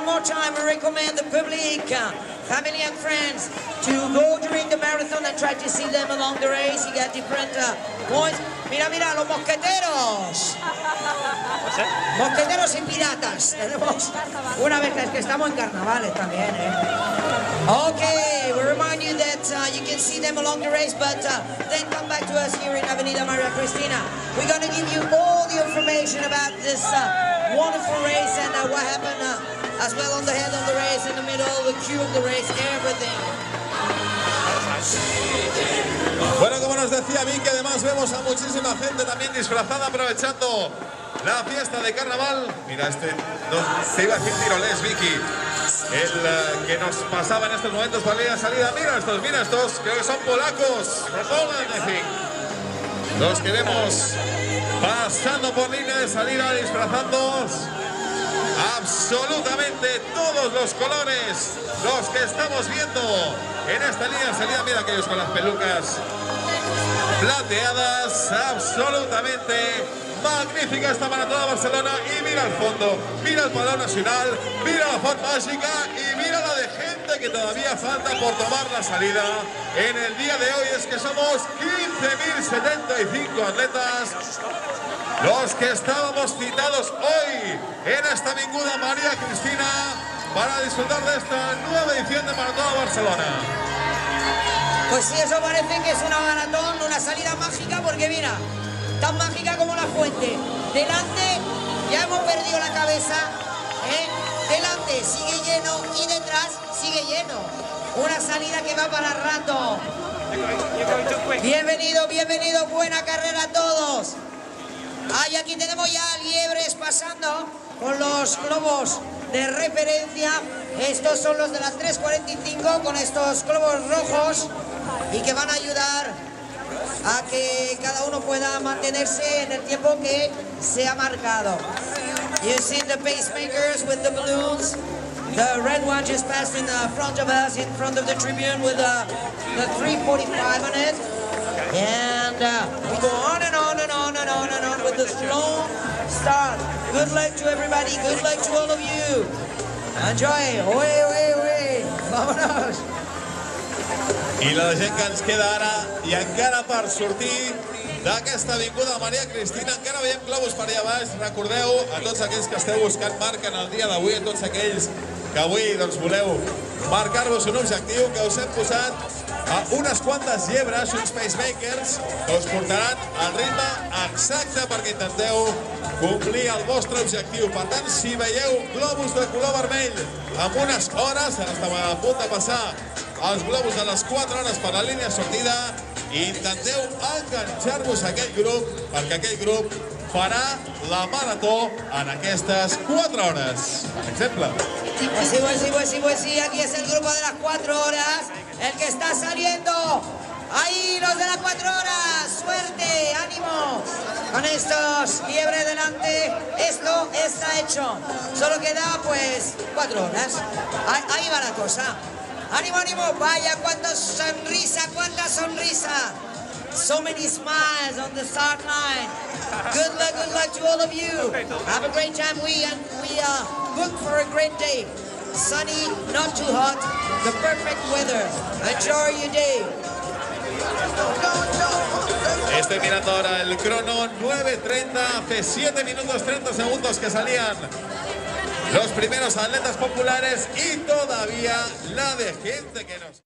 one more time, I recommend the public, family and friends, to go during the marathon and try to see them along the race. You get different points. Mira, mira, los mosqueteros. Mosqueteros y piratas. Tenemos una vez que estamos en carnavales también, Okay, we remind you that you can see them along the race, but then come back to us here in Avenida Maria Cristina. We're going to give you all the information about this wonderful race and what happened as well on the head of the race, in the middle, the queue of the race, everything. Bueno, como nos decía Vicky, además vemos a muchísima gente también disfrazada aprovechando la fiesta de carnaval. Mira, se iba a decir tirolés, Vicky. El que nos pasaba en estos momentos para la salida. Mira estos, creo que son polacos. Los que vemos pasando por línea de salida, disfrazando absolutamente todos los colores, los que estamos viendo en esta línea de salida. Mira aquellos con las pelucas plateadas, absolutamente magnífica esta maratón de Barcelona. Y mira al fondo, mira el Palau Nacional, mira la Font Mágica y mira la de gente que todavía falta por tomar la salida en el día de hoy. Es que somos 15.075 atletas los que estábamos citados hoy en esta Avinguda María Cristina para disfrutar de esta nueva edición de Maratón de Barcelona. Pues sí, eso parece que es una maratón, una salida mágica, porque mira, tan mágica como la fuente. Delante ya hemos perdido la cabeza, delante sigue lleno y detrás sigue lleno. Una salida que va para rato. Bienvenido, bienvenido, buena carrera a todos. Y aquí tenemos ya liebres pasando con los globos de referencia. Estos son los de las 3:45 con estos globos rojos y que van a ayudar a que cada uno pueda mantenerse en el tiempo que se ha marcado. You see the pacemakers with the balloons. The red one just passed in front of us, in front of the tribune with the 3:45 on it. And we go on and on and on and on and on with the slow start. Good luck to everybody, good luck to all of you. Enjoy, oye, vámonos. I la gent que ens queda ara i encara per sortir d'aquesta Avinguda Maria Cristina, encara veiem globus per allà baix. Recordeu a tots aquells que esteu buscant marca en el dia d'avui, a tots aquells que avui voleu marcar-vos un objectiu, que us hem posat unes quantes llebres, uns pacemakers, que us portaran al ritme exacte perquè intenteu complir el vostre objectiu. Per tant, si veieu globus de color vermell amb unes hores, ara estem a punt de passar els globus de les 4 hores per la línia de sortida, intenteu enganxar-vos a aquell grup, perquè aquell grup farà la marató en aquestes 4 hores. Per exemple. Pues sí, aquí es el grupo de las 4 horas, el que está saliendo. Ahí los de las 4 horas, suerte, ánimo. Con estos liebres delante, esto está hecho. Solo queda pues 4 horas. Ahí va la cosa. Ánimo, ánimo, vaya, cuánta sonrisa, cuánta sonrisa. So many smiles on the start line. Good luck to all of you. Have a great time. We booked for a great day. Sunny, not too hot, the perfect weather. Enjoy your day. Estoy mirando ahora el crono, 9:30, hace 7 minutos 30 segundos que salían los primeros atletas populares y todavía la de gente que nos...